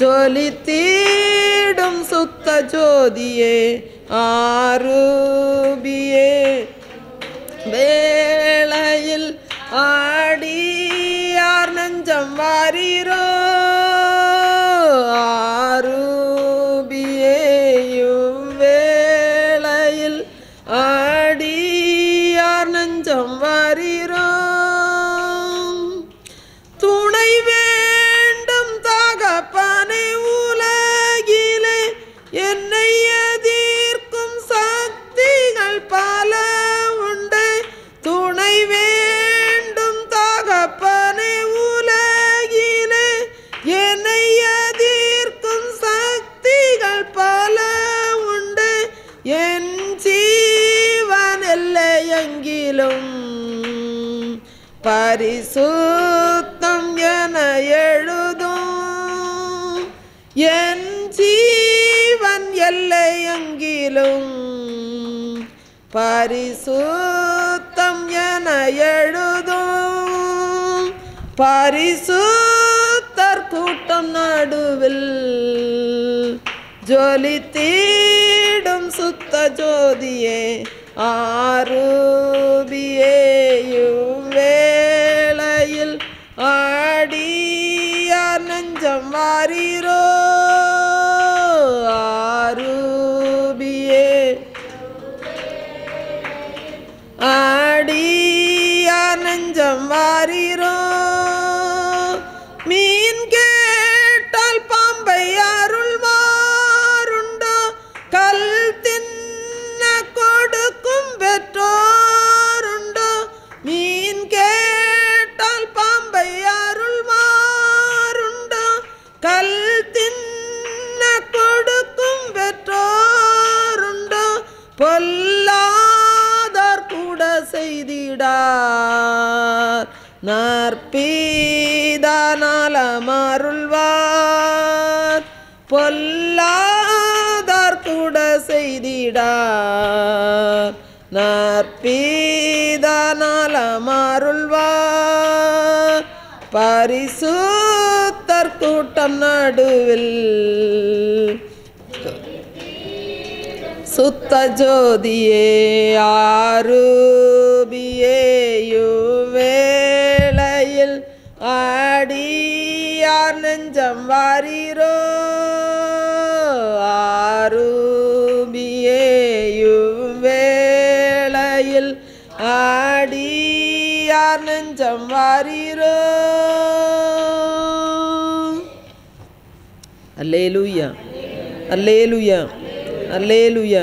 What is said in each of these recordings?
ஜொலித்தீடும் சுத்த ஜோதியே ஆரூபியே வேளையில் ஆடியார் நெஞ்சம் வாரீரோ ஆரூபியேயும் வேளையில் ஆடியார் நெஞ்சம் வாரீரோ துணை வேண்டும் தகப்பனை உலகிலே என்னை எதிர்க்கும் சக்திகள் பல உண்டு துணை வேண்டும் தகப்பனை உலகிலே என்னை எதிர்க்கும் சக்திகள் பல உண்டு என் ஜீவன் எல்லையெங்கிலும் பரிசுத்தம் என எழுதும் என் ஜீவன் எல்லையெங்கிலும் பரிசுத்தம் என எழுதும் பரிசுத்தர் கூட்டம் நடுவில் ஜொலித்தீடும் சுத்த ஜோதியே ஆரூபியேயும் வேளையில் ஆடியார் நெஞ்சம் வாரீரோ ஆரூபியே ஆடியார் நெஞ்சம் வாரீரோ மீன் கேட்டால் பாம்பை அருள்வாருண்டோ கல் தின்ன கொடுக்கும் பெற்றோருண்டோ மீன் கேட்டால் பாம்பை அருள்வாருண்டோ கல் தின்ன கொடுக்கும் பெற்றோருண்டோ பொல்லாதார் கூட செய்திடார் நற்பீதானாலம் அருள்வார் பொல்லாதார் கூட செய்திடார் நற்பீதானாலம் அருள்வார் பரிசுத்தர் கூட்டம் நடுவில் சுத்த ஜோதியே ஆரூபியேயும் வேளையில் ஆடியார் நெஞ்சம் வாரீரோ ஆரூபியேயும் வேளையில் ஆடியார் நெஞ்சம் வாரீரோ அல்லேலூயா அல்லேலூயா அல்லேலூயா.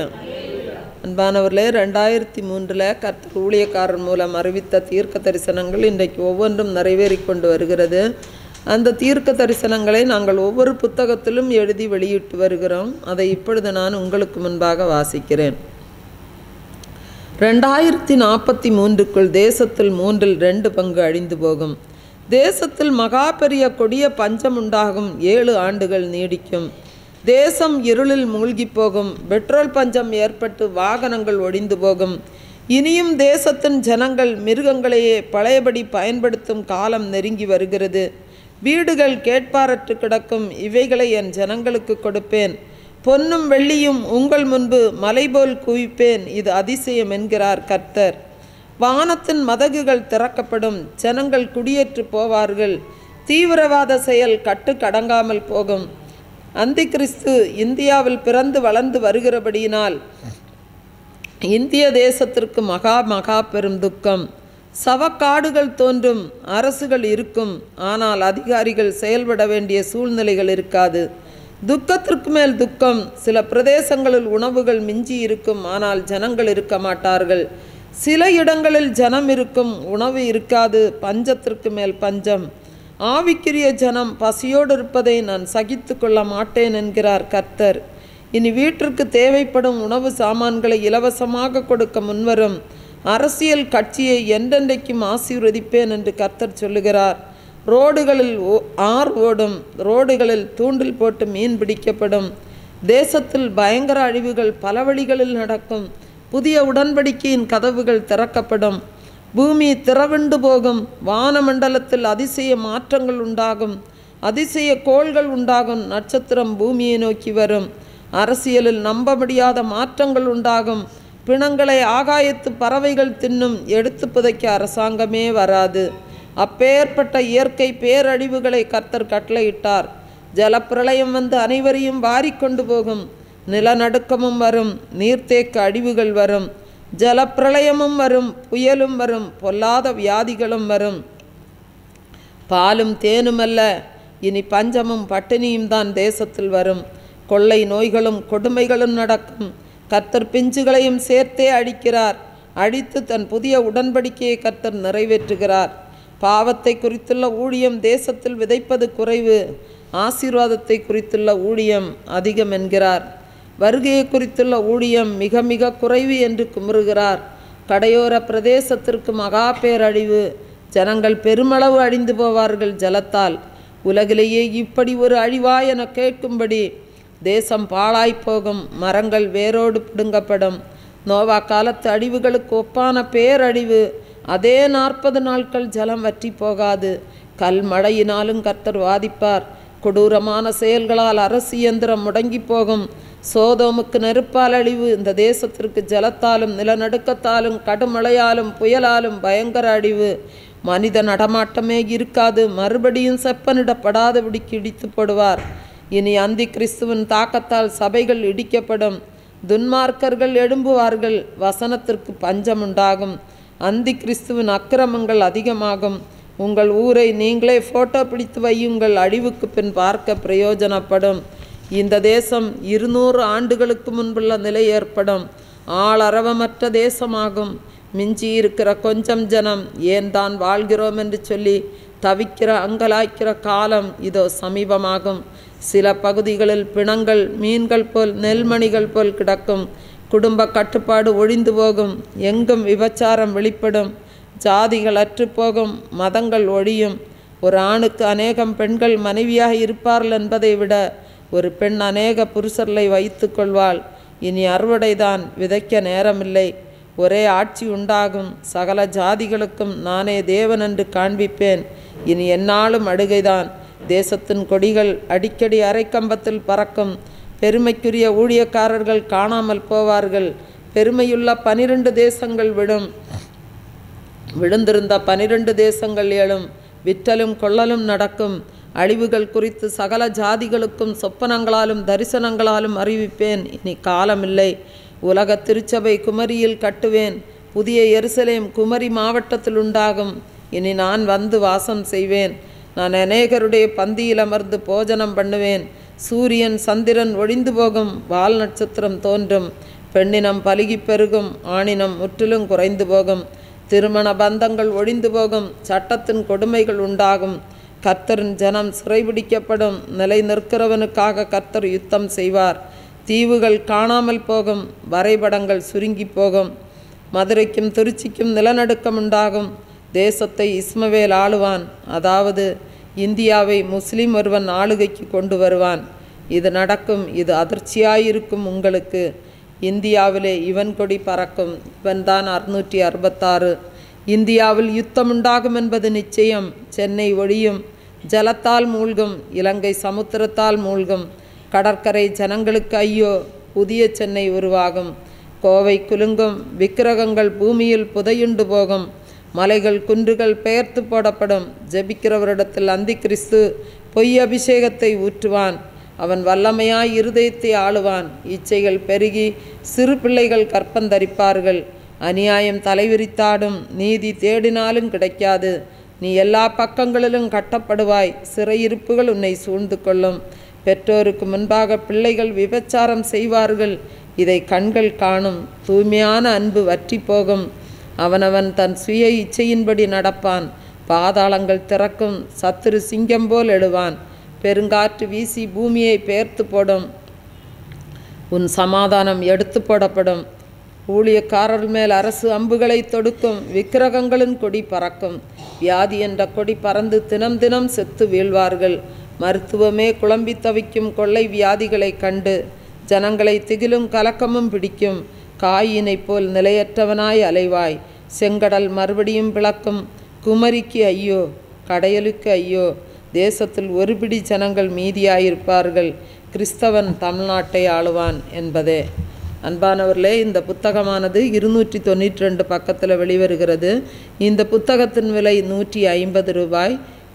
அன்பானவர்களே, 2003 கர்த்தர் ஊழியக்காரர் மூலம் அறிவித்த தீர்க்க தரிசனங்கள் இன்றைக்கு ஒவ்வொன்றும் நிறைவேறிக் கொண்டு வருகிறது. அந்த தீர்க்க தரிசனங்களை நாங்கள் ஒவ்வொரு புத்தகத்திலும் எழுதி வெளியிட்டு வருகிறோம். அதை இப்பொழுது நான் உங்களுக்கு முன்பாக வாசிக்கிறேன். 2043க்குள் தேசத்தில் 2 பங்கு அழிந்து போகும். தேசத்தில் மகா பெரிய கொடிய பஞ்சம் உண்டாகும். 7 ஆண்டுகள் நீடிக்கும். தேசம் இருளில் மூழ்கி போகும். பெட்ரோல் பஞ்சம் ஏற்பட்டு வாகனங்கள் ஒடிந்து போகும். இனியும் தேசத்தின் ஜனங்கள் மிருகங்களையே பழையபடி பயன்படுத்தும் காலம் நெருங்கி வருகிறது. வீடுகள் கேட்பாரற்று கிடக்கும். இவைகளை என் ஜனங்களுக்கு கொடுப்பேன். பொன்னும் வெள்ளியும் உங்கள் முன்பு மலைபோல் குவிப்பேன். இது அதிசயம் என்கிறார் கர்த்தர். வானத்தின் மதகுகள் திறக்கப்படும். ஜனங்கள் குடியேற்று போவார்கள். தீவிரவாத செயல் கட்டுக்கடங்காமல் போகும். அந்தி கிறிஸ்து இந்தியாவில் பிறந்து வளர்ந்து வருகிறபடியினால் இந்திய தேசத்திற்கு மகா பெரும் துக்கம். சவக்காடுகள் தோன்றும். அரசுகள் இருக்கும். ஆனால் அதிகாரிகள் செயல்பட வேண்டிய சூழ்நிலைகள் இருக்காது. துக்கத்திற்கு மேல் துக்கம். சில பிரதேசங்களில் உணவுகள் மிஞ்சி இருக்கும். ஆனால் ஜனங்கள் இருக்க மாட்டார்கள். சில இடங்களில் ஜனம் இருக்கும், உணவு இருக்காது. பஞ்சத்திற்கு மேல் பஞ்சம். ஆவிக்குரிய ஜனம் பசியோடு இருப்பதை நான் சகித்து கொள்ள மாட்டேன் என்கிறார் கர்த்தர். இனி வீட்டிற்கு தேவைப்படும் உணவு சாமான்களை இலவசமாக கொடுக்க முன்வரும் அரசியல் கட்சியை என்றென்றைக்கும் ஆசீர்வதிப்பேன் என்று கர்த்தர் சொல்லுகிறார். ரோடுகளில் ஆறு ஓடும். ரோடுகளில் தூண்டில் போட்டு மீன் பிடிக்கப்படும். தேசத்தில் பயங்கர அழிவுகள் பல வழிகளில் நடக்கும். புதிய உடன்படிக்கையின் கதவுகள் திறக்கப்படும். பூமி திறவிண்டு போகும். வானமண்டலத்தில் அதிசய மாற்றங்கள் உண்டாகும். அதிசய கோள்கள் உண்டாகும். நட்சத்திரம் பூமியை நோக்கி வரும். அரசியலில் நம்ப முடியாத மாற்றங்கள் உண்டாகும். பிணங்களை ஆகாயத்து பறவைகள் தின்னும். எடுத்து புதைக்க அரசாங்கமே வராது. அப்பேற்பட்ட இயற்கை பேரழிவுகளை கர்த்தர் கட்டளையிட்டார். ஜலப்பிரளயம் வந்து அனைவரையும் வாரிக்கொண்டு போகும். நிலநடுக்கமும் வரும். நீர்த்தேக்க அழிவுகள் வரும். ஜலப்பிரளயமும் வரும். புயலும் வரும். பொல்லாத வியாதிகளும் வரும். பாலும் தேனுமல்ல, இனி பஞ்சமும் பட்டினியும் தான் தேசத்தில் வரும். கொள்ளை நோய்களும் கொடுமைகளும் நடக்கும். கர்த்தர் பிஞ்சுகளையும் சேர்த்தே அழிக்கிறார். அழித்து தன் புதிய உடன்படிக்கையை கர்த்தர் நிறைவேற்றுகிறார். பாவத்தை குறித்துள்ள ஊழியம் தேசத்தில் விதைப்பது குறைவு, ஆசீர்வாதத்தை குறித்துள்ள ஊழியம் அதிகம் என்கிறார். வருகையை குறித்துள்ள ஊழியம் மிக மிக குறைவு என்று குமுறுகிறார். கடையோர பிரதேசத்திற்கு மகா பேரழிவு. ஜனங்கள் பெருமளவு அழிந்து போவார்கள் ஜலத்தால். உலகிலேயே இப்படி ஒரு அழிவா என கேட்கும்படி தேசம் பாழாய்ப்போகும். மரங்கள் வேரோடு பிடுங்கப்படும். நோவா காலத்து அழிவுகளுக்கு ஒப்பான பேரழிவு. அதே 40 நாட்கள் ஜலம் வற்றி போகாது. கல் மழையினாலும் கர்த்தர் வாதிப்பார். கொடூரமான செயல்களால் அரசு இயந்திரம் முடங்கி போகும். சோதோமுக்கு நெருப்பால் அழிவு. இந்த தேசத்திற்கு ஜலத்தாலும் நிலநடுக்கத்தாலும் கடுமழையாலும் புயலாலும் பயங்கர அழிவு. மனித நடமாட்டமே இருக்காது. மறுபடியும் செப்பனிடப்படாதபடிக்கு இடித்து போடுவார். இனி அந்தி கிறிஸ்துவின் தாக்கத்தால் சபைகள் இடிக்கப்படும். துன்மார்க்கர்கள் எழும்புவார்கள். வசனத்திற்கு பஞ்சம் உண்டாகும். அந்தி கிறிஸ்துவின் அக்கிரமங்கள் அதிகமாகும். உங்கள் ஊரை நீங்களே ஃபோட்டோ பிடித்து வையுங்கள். அழிவுக்கு பின் பார்க்க பிரயோஜனப்படும். இந்த தேசம் 200 ஆண்டுகளுக்கு முன்புள்ள நிலை ஏற்படும். ஆளரவமற்ற தேசமாகும். மிஞ்சி இருக்கிற கொஞ்சம் ஜனம் ஏன் தான் வாழ்கிறோம் என்று சொல்லி தவிக்கிற அங்கலாய்க்கிற காலம் இதோ சமீபமாகும். சில பகுதிகளில் பிணங்கள் மீன்கள் போல் நெல்மணிகள் போல் கிடக்கும். குடும்ப கட்டுப்பாடு ஒழிந்து போகும். எங்கும் விபச்சாரம் வெளிப்படும். ஜாதிகள் அற்றுப்போகும். மதங்கள் ஒழியும். ஒரு ஆணுக்கு அநேகம் பெண்கள் மனைவியாக இருப்பார்கள் என்பதை விட ஒரு பெண் அநேக புருஷர்களை வைத்து கொள்வாள். இனி அறுவடைதான், விதைக்க நேரமில்லை. ஒரே ஆட்சி உண்டாகும். சகல ஜாதிகளுக்கும் நானே தேவன் என்று காண்பிப்பேன். இனி எந்நாளும் அழுகைதான். தேசத்தின் கொடிகள் அடிக்கடி அரைக்கம்பத்தில் பறக்கும். பெருமைக்குரிய ஊழியக்காரர்கள் காணாமல் போவார்கள். பெருமையுள்ள 12 தேசங்கள் விழுந்திருந்த 12 தேசங்கள் எழும். விற்றலும் கொள்ளலும் நடக்கும். அழிவுகள் குறித்து சகல ஜாதிகளுக்கும் சொப்பனங்களாலும் தரிசனங்களாலும் அறிவிப்பேன். இனி காலமில்லை. உலக திருச்சபை குமரியில் கட்டுவேன். புதிய எருசலேம் குமரி மாவட்டத்தில் உண்டாகும். இனி நான் வந்து வாசம் செய்வேன். நான் அநேகருடைய பந்தியில் அமர்ந்து போஜனம் பண்ணுவேன். சூரியன் சந்திரன் ஒழிந்து போகும். வால் நட்சத்திரம் தோன்றும். பெண்ணினம் பலுகி பெருகும். ஆணினம் முற்றிலும் குறைந்து போகும். திருமண பந்தங்கள் ஒழிந்து போகும். சட்டத்தின் கொடுமைகள் உண்டாகும். கர்த்தரின் ஜனம் சிறைபிடிக்கப்படும். நிலை நிற்கிறவனுக்காக கர்த்தர் யுத்தம் செய்வார். தீவுகள் காணாமல் போகும். வரைபடங்கள் சுருங்கி போகும். மதுரைக்கும் திருச்சிக்கும் நிலநடுக்கம் உண்டாகும். தேசத்தை இஸ்மவேல் ஆளுவான். அதாவது இந்தியாவை முஸ்லீம் ஒருவன் ஆளுகைக்கு கொண்டு வருவான். இது நடக்கும். இது அதிர்ச்சியாயிருக்கும் உங்களுக்கு. இந்தியாவிலே இவன் கொடி பறக்கும். இவன்தான் 666. இந்தியாவில் யுத்தம் உண்டாகும் என்பது நிச்சயம். சென்னை ஒழியும். ஜலத்தால் மூழ்கும். இலங்கை சமுத்திரத்தால் மூழ்கும். கடற்கரை ஜனங்களுக்கு ஐயோ. புதிய சென்னை உருவாகும். கோவை குலுங்கும். விக்கிரகங்கள் பூமியில் புதையுண்டு போகும். மலைகள் குன்றுகள் பெயர்த்து போடப்படும். ஜெபிக்கிறவரிடத்தில் அந்தி கிறிஸ்து பொய் அபிஷேகத்தை ஊற்றுவான். அவன் வல்லமையாய் இருதயத்தை ஆளுவான். இச்சைகள் பெருகி சிறு பிள்ளைகள் கற்பந்தரிப்பார்கள். அநியாயம் தலைவிரித்தாடும். நீதி தேடினாலும் கிடைக்காது. நீ எல்லா பக்கங்களிலும் கட்டப்படுவாய். சிறையிருப்புகள் உன்னை சூழ்ந்து கொள்ளும். பெற்றோருக்கு முன்பாக பிள்ளைகள் விபச்சாரம் செய்வார்கள். இதை கண்கள் காணும். தூய்மையான அன்பு வற்றி போகும். அவனவன் தன் சுய இச்சையின்படி நடப்பான். பாதாளங்கள் திறக்கும். சத்துரு சிங்கம் போல் எழுவான். பெருங்காற்று வீசி பூமியை பெயர்த்து போடும். உன் சமாதானம் எடுத்து போடப்படும். ஊழியக்காரர் மேல் அரசு அம்புகளை தொடுக்கும். விக்கிரகங்களின் கொடி பறக்கும். வியாதி என்ற கொடி பறந்து தினம் தினம் செத்து வீழ்வார்கள். மருத்துவமே குழம்பி தவிக்கும் கொள்ளை வியாதிகளை கண்டு ஜனங்களை திகிலும் கலக்கமும் பிடிக்கும். காயினை போல் நிலையற்றவனாய் அலைவாய். செங்கடல் மறுபடியும் பிளக்கும். குமரிக்கு ஐயோ. கடையலுக்கு ஐயோ. தேசத்தில் ஒரு பிடி ஜனங்கள் மீதியாயிருப்பார்கள். கிறிஸ்தவன் தமிழ்நாட்டை ஆளுவான் என்பதே. அன்பானவர்களே, இந்த புத்தகமானது 292 பக்கத்தில் வெளிவருகிறது. இந்த புத்தகத்தின் விலை ₹150.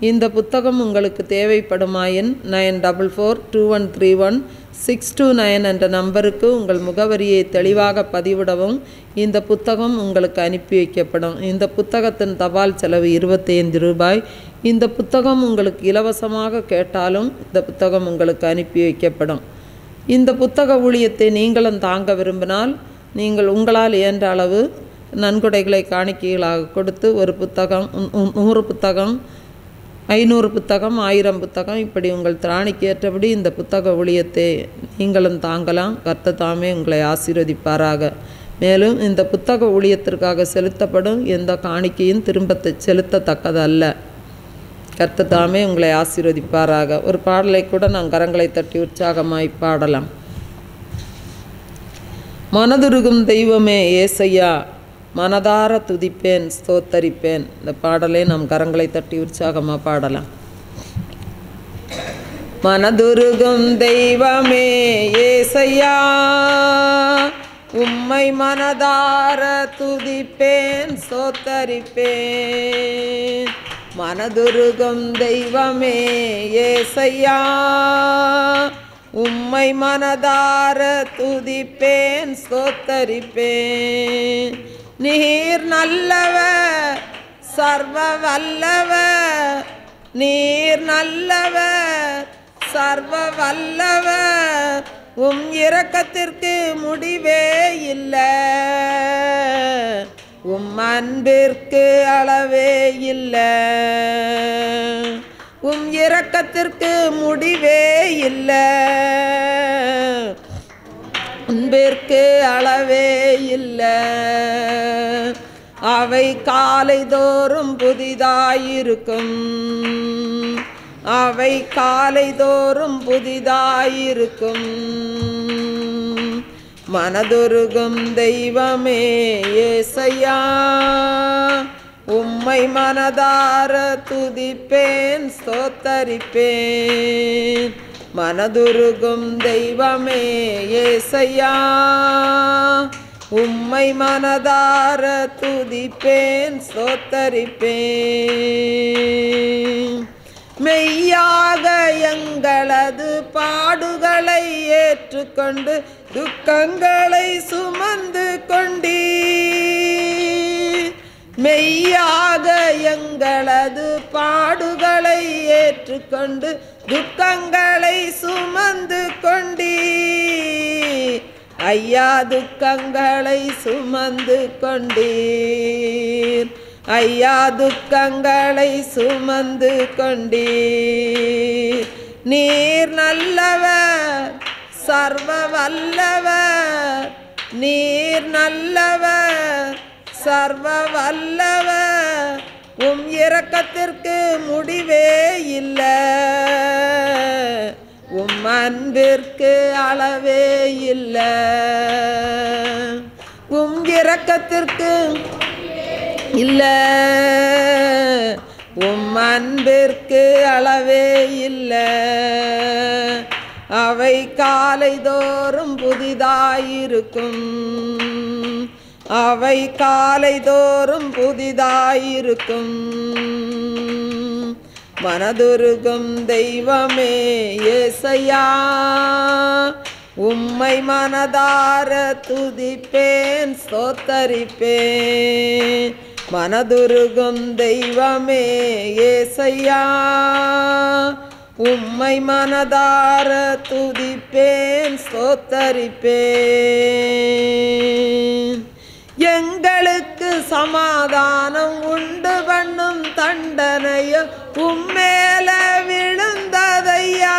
இந்த புத்தகம் உங்களுக்கு தேவைப்படுமாயின் 9442131629 என்ற நம்பருக்கு உங்கள் முகவரியை தெளிவாக பதிவிடவும் இந்த புத்தகம் உங்களுக்கு அனுப்பி வைக்கப்படும். இந்த புத்தகத்தின் தபால் செலவு ₹25. இந்த புத்தகம் உங்களுக்கு இலவசமாக கேட்டாலும் இந்த புத்தகம் உங்களுக்கு அனுப்பி வைக்கப்படும். இந்த புத்தக ஊழியத்தை நீங்களும் தாங்க விரும்பினால் நீங்கள் உங்களால் இயன்ற அளவு நன்கொடைகளை காணிக்கைகளாக கொடுத்து ஒரு புத்தகம் 100 புத்தகம் 500 புத்தகம் 1000 புத்தகம் இப்படி உங்கள் திராணிக்கு ஏற்றபடி இந்த புத்தக ஊழியத்தை நீங்களும் தாங்கலாம். கர்த்தர் தாமே உங்களை ஆசீர்வதிப்பாராக. மேலும் இந்த புத்தக ஊழியத்திற்காக செலுத்தப்படும் எந்த காணிக்கையும் திரும்ப செலுத்தத்தக்கதல்ல. கர்த்தர் தாமே உங்களை ஆசீர்வதிப்பாராக. ஒரு பாடலை கூட நாம் கரங்களை தட்டி உற்சாகமாய் பாடலாம். மனதுருகும் தெய்வமே ஏசையா, மனதார துதிப்பேன் ஸ்தோத்தரிப்பேன். இந்த பாடலை நாம் கரங்களை தட்டி உற்சாகமாக பாடலாம். மனதுருகும் தெய்வமே ஏசையா, உம்மை மனதார துதிப்பேன் ஸ்தோத்தரிப்பேன். மனதுருகும் தெய்வமே ஏசையா, உம்மை மனதார துதிப்பேன் ஸ்தோத்தரிப்பேன். நீர் நல்லவர் சர்வ வல்லவர், நீர் நல்லவர் சர்வ வல்லவர், உம் இரக்கத்திற்கு முடிவே இல்லை, உம் அன்பிற்கு அளவே இல்லை, உம் இரக்கத்திற்கு முடிவே இல்லை, அன்பிற்கு அளவே இல்லை. அவை காலைதோறும் புதிதாயிருக்கும், அவை காலைதோறும் புதிதாயிருக்கும். மனதுருகும் தெய்வமே ஏசையா, உம்மை மனதார துதிப்பேன் ஸ்தோத்தரிப்பேன். மனதுருகும் தெய்வமே ஏசையா, உம்மை மனதார துதிப்பேன் ஸ்தோத்தரிப்பேன். மெய்யாக எங்களது பாடுகளை ஏற்றுக்கொண்டு துக்கங்களை சுமந்து கொண்டீர். மெய்யாக எங்களது பாடுகளை ஏற்றுக்கொண்டு துக்கங்களை சுமந்து கொண்டீர். ஐயா, துக்கங்களை சுமந்து கொண்டீர். ஐயா, துக்கங்களை சுமந்து கொண்டீர். நீர் நல்லவர் சர்வ வல்லவர், நீர் நல்லவர் சர்வ வல்லவர், உம் இரக்கத்திற்கு முடிவே இல்லை, உம் அன்பிற்கு அளவே இல்லை, உம் இரக்கத்திற்கு இல்லை, உம் அன்பிற்கு அளவே இல்லை. அவை காலைதோறும் புதிதாயிருக்கும், அவை காலைதோறும் புதிதாயிருக்கும். மனதுருகும் தெய்வமே ஏசையா, உம்மை மனதார துதிப்பேன் ஸ்தோத்தரிப்பேன். மனதுருகும் தெய்வமே ஏசையா, உம்மை மனதார துதிப்பேன் ஸ்தோத்தரிப்பேன். எங்களுக்கு சமாதானம் உண்டு பண்ணும் தண்டனையோ உம்மேல விழுந்ததையா,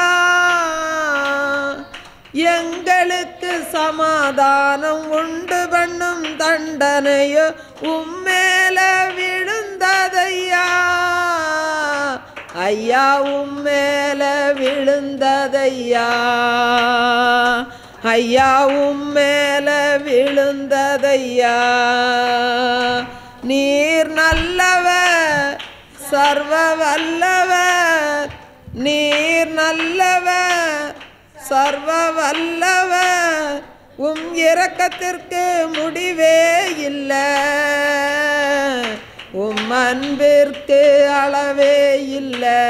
எங்களுக்கு சமாதானம் உண்டு பண்ணும் தண்டனையோ உம்மேல விழுந்ததையா. ஐயா, உம்மேல விழுந்ததையா, ஐயா, உம்மேல விழுந்ததையா. நீர் நல்லவர் சர்வ வல்லவர், நீர் நல்லவர், சர்வ வல்லவர், இரக்கத்திற்கு முடிவே இல்லை, அன்பிற்கு அளவே இல்லை,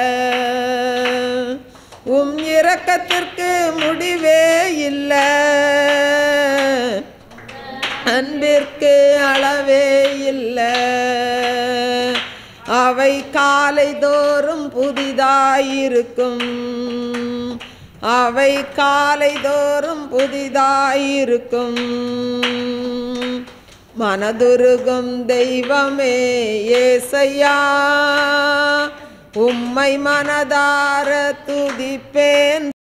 இரக்கத்திற்கு முடிவே இல்லை, அன்பிற்கு அளவே இல்லை. அவை காலை தோறும் புதிதாயிருக்கும், அவை காலை தோறும் புதிதாயிருக்கும். மனதுருகும் தெய்வமே ஏசையா, உம்மை மனதார துதிப்பேன்